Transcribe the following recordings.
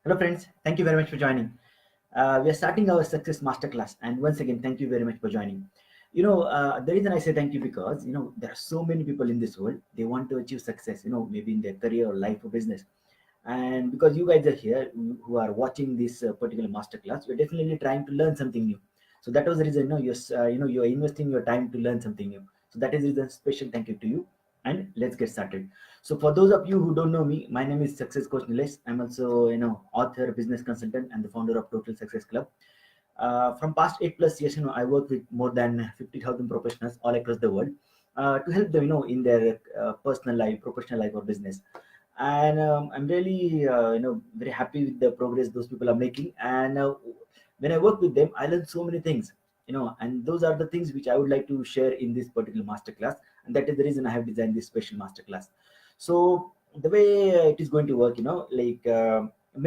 Hello, friends. Thank you very much for joining. We are starting our Success Masterclass, and once again, thank you very much for joining. The reason I say thank you because there are so many people in this world. They want to achieve success. Maybe in their career or life or business, and because you guys are here who are watching this particular masterclass, you're definitely trying to learn something new. So that was the reason. You're investing your time to learn something new. So that is the reason. Special thank you to you, and let's get started. So for those of you who don't know me, my name is Success Coach Nilesh. I'm also author, business consultant, and the founder of Total Success Club. From past 8+ years, I work with more than 50,000 professionals all across the world to help them, in their personal life, professional life, or business. And I'm really, very happy with the progress those people are making. And when I work with them, I learn so many things, and those are the things which I would like to share in this particular masterclass. And that is the reason I have designed this special masterclass. So the way it is going to work, many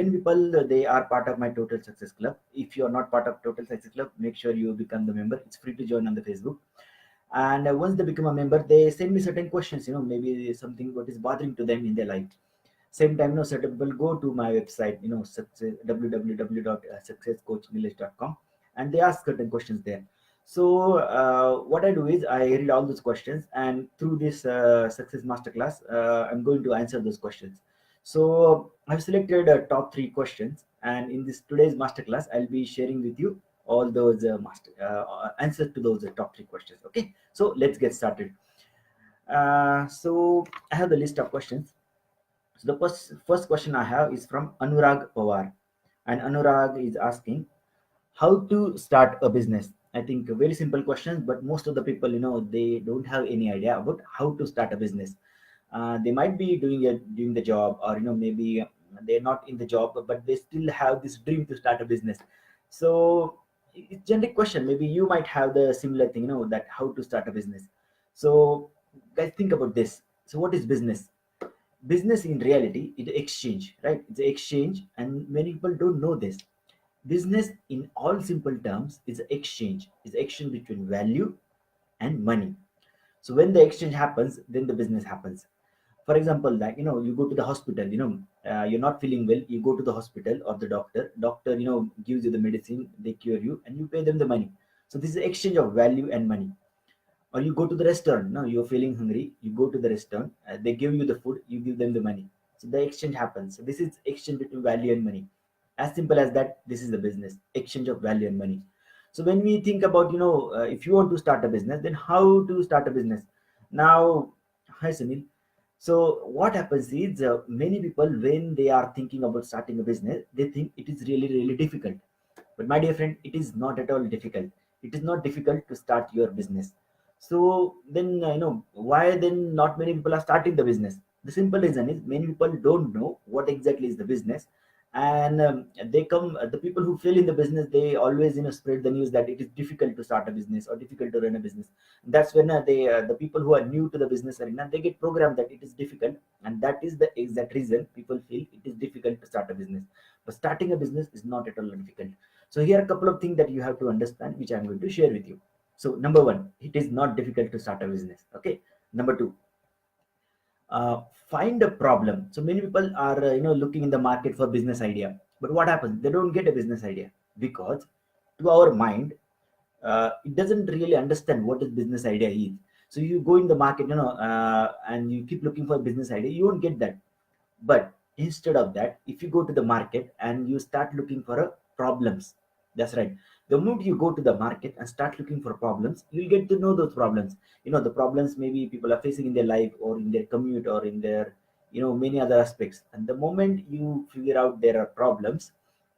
people they are part of my Total Success Club. If you are not part of Total Success Club, make sure you become the member. It's free to join on the Facebook. And once they become a member, they send me certain questions, maybe something what is bothering to them in their life. Same time, certain people go to my website, success, www.successcoachnilesh.com, and they ask certain questions there. So what I do is I read all those questions, and through this Success Masterclass, I'm going to answer those questions. So I've selected top three questions, and in this today's masterclass, I'll be sharing with you all those answers to those top three questions. Okay, so let's get started. So I have the list of questions. So the first question I have is from Anurag Pawar, and Anurag is asking how to start a business. I think a very simple question, but most of the people, they don't have any idea about how to start a business. They might be doing the job, or maybe they're not in the job, but they still have this dream to start a business. So it's generic question. Maybe you might have the similar thing, that how to start a business. So guys, think about this. So what is business? Business in reality is exchange, right? It's exchange, and many people don't know this. Business in all simple terms is exchange between value and money. So when the exchange happens, then the business happens. For example, like you go to the hospital, you're not feeling well, you go to the hospital or the doctor gives you the medicine, they cure you, and you pay them the money. So this is exchange of value and money. Or you go to the restaurant, now you're feeling hungry, you go to the restaurant, they give you the food, you give them the money. So the exchange happens. So this is exchange between value and money. As simple as that, this is the business exchange of value and money. So when we think about, if you want to start a business, then how to start a business now? Hi Sunil. So what happens is, many people, when they are thinking about starting a business, they think it is really really difficult. But my dear friend, it is not at all difficult. It is not difficult to start your business. So then, why then not many people are starting the business? The simple reason is many people don't know what exactly is the business, and they come. The people who fail in the business, they always spread the news that it is difficult to start a business or difficult to run a business. That's when the people who are new to the business arena, they get programmed that it is difficult, and that is the exact reason people feel it is difficult to start a business. But starting a business is not at all difficult. So here are a couple of things that you have to understand, which I'm going to share with you. So number one, it is not difficult to start a business. Okay. Number two, find a problem. So many people are looking in the market for business idea, but what happens? They don't get a business idea because to our mind, it doesn't really understand what is business idea is. So you go in the market, and you keep looking for a business idea, you won't get that. But instead of that, if you go to the market and you start looking for problems, that's right. The moment you go to the market and start looking for problems, you'll get to know those problems. The problems maybe people are facing in their life or in their commute or in their, many other aspects. And the moment you figure out there are problems,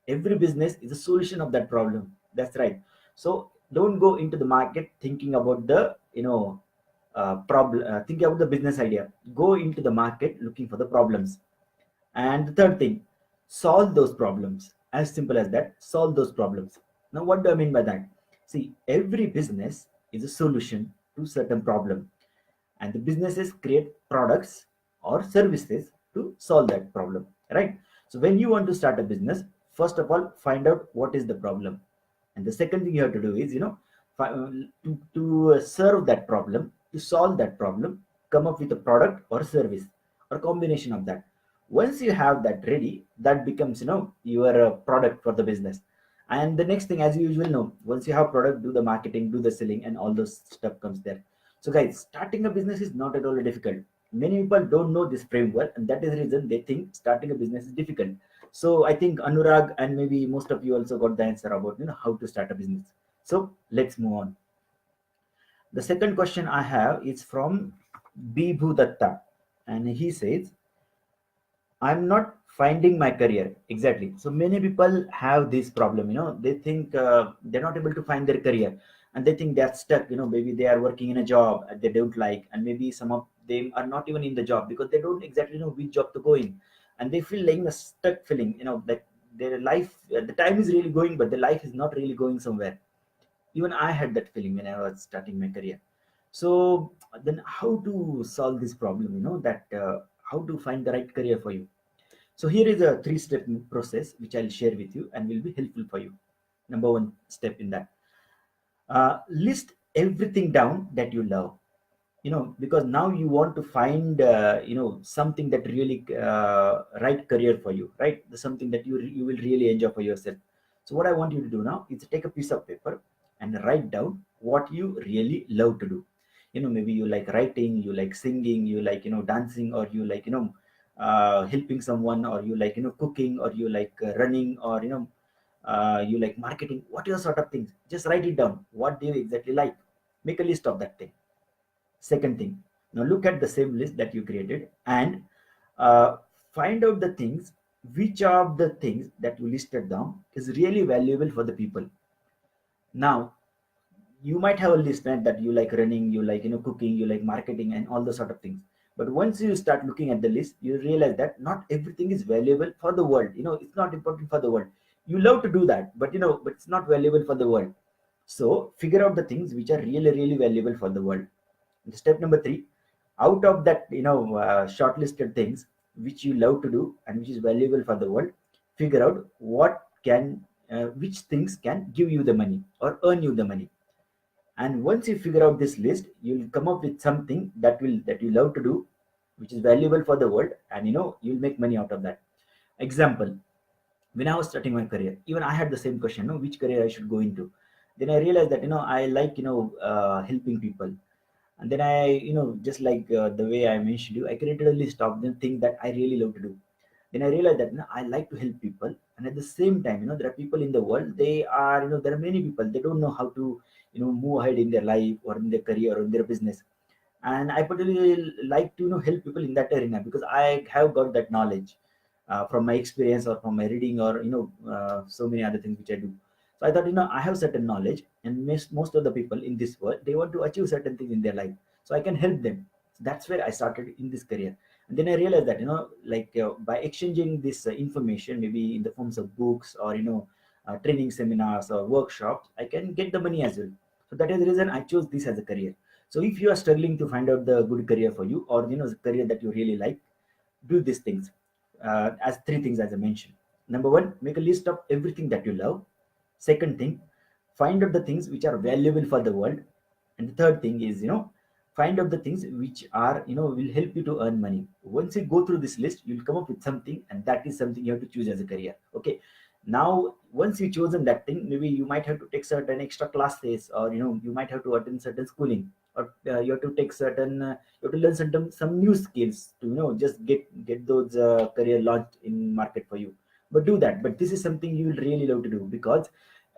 every business is a solution of that problem. That's right. So don't go into the market thinking about the, problem, thinking about the business idea. Go into the market looking for the problems. And the third thing, solve those problems. As simple as that, solve those problems. Now, what do I mean by that? See, every business is a solution to certain problem, and the businesses create products or services to solve that problem, right? So when you want to start a business, first of all, find out what is the problem, and the second thing you have to do is, to serve that problem, to solve that problem, come up with a product or service or combination of that. Once you have that ready, that becomes your product for the business. And the next thing, as you usually know, once you have product, do the marketing, do the selling, and all those stuff comes there. So guys, starting a business is not at all difficult. Many people don't know this framework, and that is the reason they think starting a business is difficult. So I think Anurag and maybe most of you also got the answer about how to start a business. So let's move on. The second question I have is from Bibhu Datta, and he says, I'm not finding my career. Exactly. So many people have this problem. They think they're not able to find their career, and they think they're stuck. Maybe they are working in a job they don't like, and maybe some of them are not even in the job because they don't exactly know which job to go in, and they feel like a stuck feeling. That their life, the time is really going, but the life is not really going somewhere. Even I had that feeling when I was starting my career. So then, how to solve this problem? That how to find the right career for you. So here is a three-step process which I'll share with you and will be helpful for you. Number one step in that, list everything down that you love. Because now you want to find something that really right career for you, right? Something that you will really enjoy for yourself. So what I want you to do now is take a piece of paper and write down what you really love to do. Maybe you like writing, you like singing, you like dancing, or you like helping someone, or you like cooking, or you like running, or you like marketing. What are sort of things? Just write it down. What do you exactly like? Make a list of that thing. Second thing, now look at the same list that you created and uh, find out the things, which of the things that you listed down is really valuable for the people. Now, you might have a list, right, that you like running, you like cooking, you like marketing, and all those sort of things. But once you start looking at the list, you realize that not everything is valuable for the world. It's not important for the world. You love to do that, but but it's not valuable for the world. So figure out the things which are really really valuable for the world. Step number three, out of that shortlisted things which you love to do and which is valuable for the world, figure out what can which things can give you the money or earn you the money. And once you figure out this list, you'll come up with something that you love to do, which is valuable for the world, and you'll make money out of that. Example, when I was starting my career, even I had the same question, which career I should go into. Then I realized that I like helping people. And then I just like the way I mentioned you, I created a list of the things that I really love to do. Then I realized that I like to help people, and at the same time, there are people in the world. They are, there are many people. They don't know how to, move ahead in their life or in their career or in their business. And I particularly like to, help people in that arena because I have got that knowledge from my experience or from my reading or so many other things which I do. So I thought, I have certain knowledge, and most of the people in this world, they want to achieve certain things in their life, so I can help them. So that's where I started in this career. And then I realized that like by exchanging this information, maybe in the forms of books or training seminars or workshops, I can get the money as well. So that is the reason I chose this as a career. So if you are struggling to find out the good career for you, or the career that you really like, do these things as three things as I mentioned. Number one, make a list of everything that you love. Second thing, find out the things which are valuable for the world. And the third thing is, find out the things which are, will help you to earn money. Once you go through this list, you'll come up with something, and that is something you have to choose as a career. Okay. Now, once you've chosen that thing, maybe you might have to take certain extra classes, or you might have to attend certain schooling, or you have to take certain, you have to learn some new skills to just get those career launched in market for you. But do that. But this is something you will really love to do, because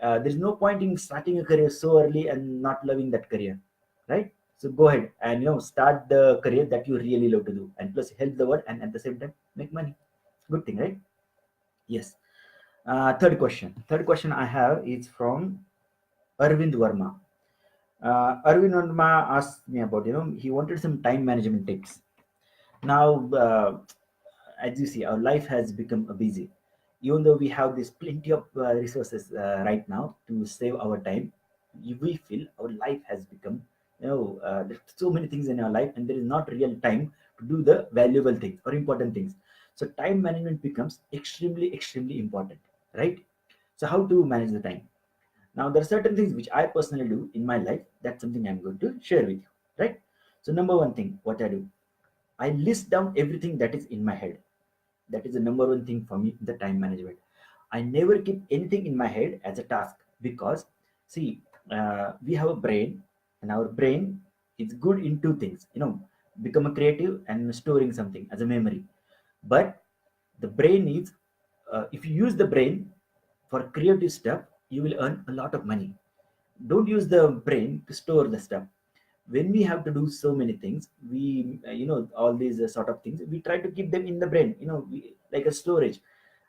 there's no point in starting a career so early and not loving that career, right? So go ahead and start the career that you really love to do, and plus help the world, and at the same time make money. Good thing, right? Yes. Third question I have is from Arvind Verma. Arvind Verma asked me about, he wanted some time management tips. Now, as you see, our life has become busy. Even though we have this plenty of resources right now to save our time, we feel our life has become, there's so many things in our life, and there is not real time to do the valuable things or important things. So time management becomes extremely, extremely important, right? So how to manage the time? Now, there are certain things which I personally do in my life. That's something I'm going to share with you, right? So number one thing, what I do, I list down everything that is in my head. That is the number one thing for me, the time management. I never keep anything in my head as a task because, see, we have a brain, and our brain is good in two things, become a creative and storing something as a memory. But the brain is, if you use the brain for creative stuff, you will earn a lot of money. Don't use the brain to store the stuff. When we have to do so many things, we all these sort of things, we try to keep them in the brain, like a storage.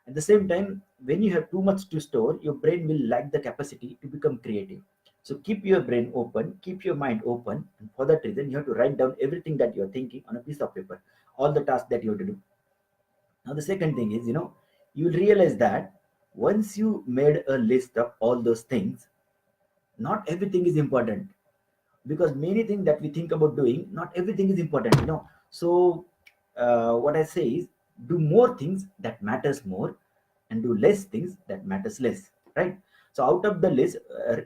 At the same time, when you have too much to store, your brain will lack the capacity to become creative. So keep your brain open, keep your mind open, and for that reason you have to write down everything that you're thinking on a piece of paper, all the tasks that you have to do. Now the second thing is, you'll realize that once you made a list of all those things, not everything is important, because many things that we think about doing, not everything is important. So what I say is, do more things that matters more, and do less things that matters less, right? So out of the list,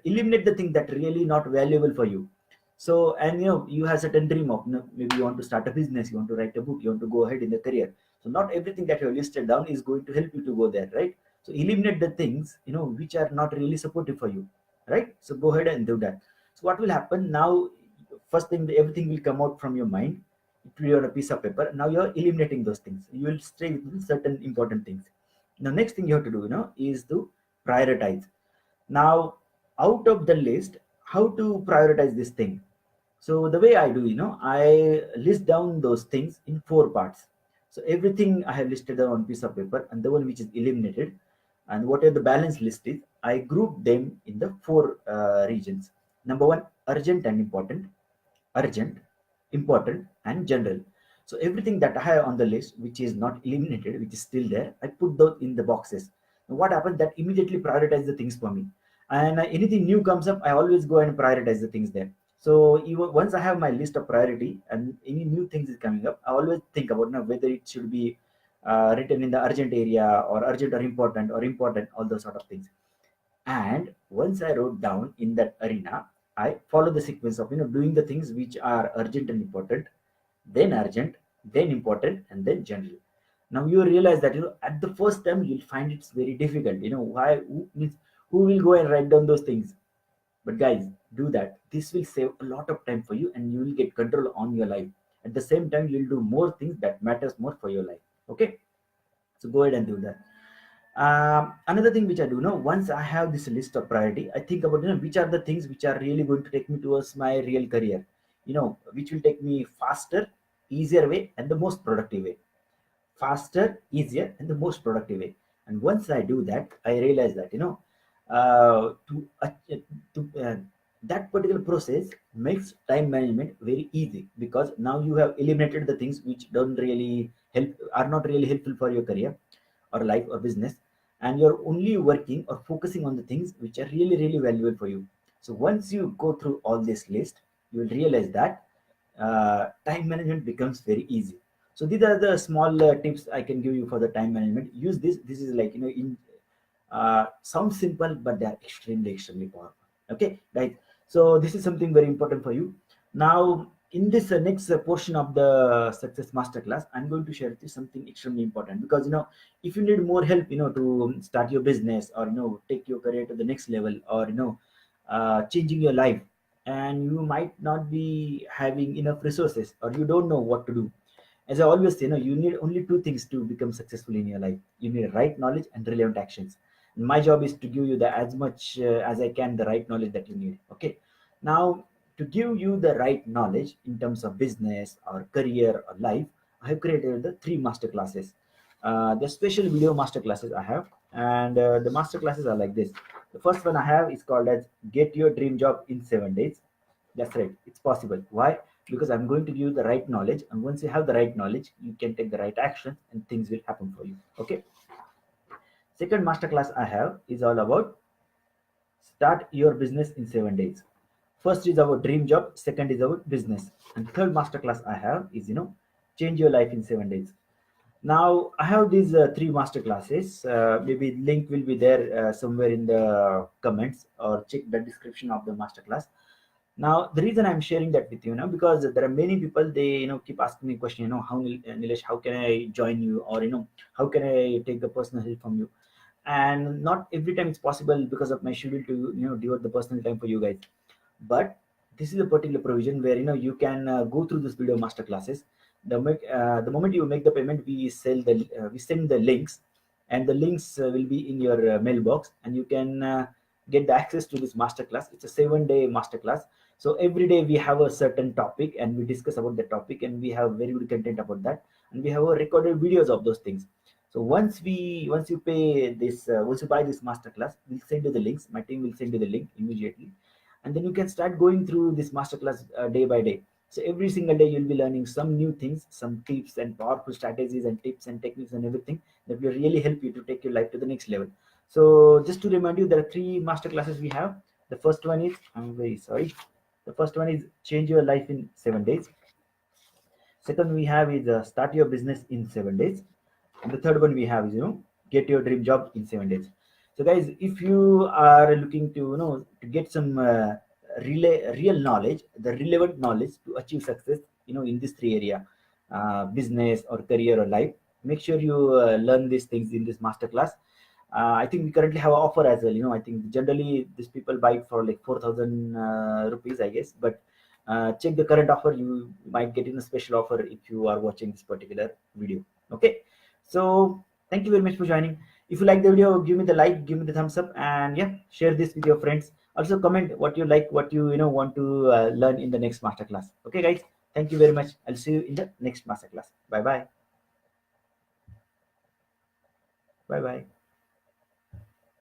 eliminate the thing that really not valuable for you. So, and you have certain dream of, maybe you want to start a business, you want to write a book, you want to go ahead in the career. So not everything that you have listed down is going to help you to go there, right? So eliminate the things which are not really supportive for you, right? So go ahead and do that. So what will happen now? First thing, everything will come out from your mind. It will be on a piece of paper. Now you're eliminating those things. You will stay with certain important things. Now, next thing you have to do, is to prioritize. Now, out of the list, how to prioritize this thing? So the way I do, I list down those things in four parts. So everything I have listed down on piece of paper, and the one which is eliminated, and whatever the balance list is, I group them in the four regions. Number one, urgent and important, urgent, important, and general. So everything that I have on the list, which is not eliminated, which is still there, I put those in the boxes. Now what happens? That immediately prioritize the things for me. And anything new comes up, I always go and prioritize the things there. So even once I have my list of priority and any new things is coming up, I always think about now whether it should be written in the urgent area, or urgent or important, all those sort of things. And once I wrote down in that arena, I follow the sequence of doing the things which are urgent and important, urgent, then important, and then general. Now you realize that at the first time you'll find it's very difficult. Why? Who will go and write down those things? But guys, do that. This will save a lot of time for you, and you will get control on your life. At the same time, you'll do more things that matters more for your life. Okay, so go ahead and do that. Another thing which I do now, once I have this list of priority, I think about which are the things which are really going to take me towards my real career. Which will take me faster, easier way, and the most productive way. Faster, easier, and the most productive way. And once I do that, I realize that to that particular process makes time management very easy, because now you have eliminated the things which don't really help, are not really helpful for your career or life or business, and you're only working or focusing on the things which are really really valuable for you. So once you go through all this list, you will realize that time management becomes very easy. So these are the small tips I can give you for the time management. Use this is like in sounds simple, but they are extremely powerful. Okay, right? So this is something very important for you. Now in this next portion of the success masterclass, I'm going to share with you something extremely important, because if you need more help to start your business, or take your career to the next level, or changing your life, and you might not be having enough resources, or you don't know what to do. As I always say, you need only two things to become successful in your life. You need right knowledge and relevant actions. And my job is to give you the as much as I can, the right knowledge that you need. Okay. Now, to give you the right knowledge in terms of business or career or life, I have created the three master classes. The special video master classes I have, and the master classes are like this. The first one I have is called as Get Your Dream Job in 7 days. That's right, it's possible. Why? Because I'm going to give you the right knowledge, and once you have the right knowledge, you can take the right action, and things will happen for you. Okay. Second masterclass I have is all about start your business in 7 days. First is our dream job, second is our business, and third masterclass I have is change your life in 7 days. Now I have these three master classes. Maybe link will be there somewhere in the comments, or check the description of the master class. Now, the reason I'm sharing that with you now, because there are many people, they keep asking me question, how Nilesh, how can I join you, or how can I take the personal help from you? And not every time it's possible because of my schedule to devote the personal time for you guys. But this is a particular provision where you can go through this video master classes. The moment you make the payment, we send the links, and the links will be in your mailbox, and you can get the access to this master class. It's a 7-day master class. So every day we have a certain topic, and we discuss about the topic, and we have very good content about that, and we have recorded videos of those things. So once you pay this, once you buy this masterclass, we'll send you the links. My team will send you the link immediately, and then you can start going through this masterclass day by day. So every single day you'll be learning some new things, some tips and powerful strategies and tips and techniques and everything that will really help you to take your life to the next level. So just to remind you, there are three masterclasses we have. The first one is, I'm very sorry. The first one is change your life in 7 days. Second we have is start your business in 7 days. And the third one we have is get your dream job in 7 days. So guys, if you are looking to to get some real knowledge, the relevant knowledge to achieve success, in this three area, business or career or life, make sure you learn these things in this masterclass. I think we currently have an offer as well. I think generally these people buy it for like 4,000 rupees, I guess. But check the current offer. You might get in a special offer if you are watching this particular video. Okay. So thank you very much for joining. If you like the video, give me the like, give me the thumbs up, and yeah, share this with your friends. Also comment what you like, what you want to learn in the next masterclass. Okay, guys. Thank you very much. I'll see you in the next masterclass. Bye bye. Bye bye.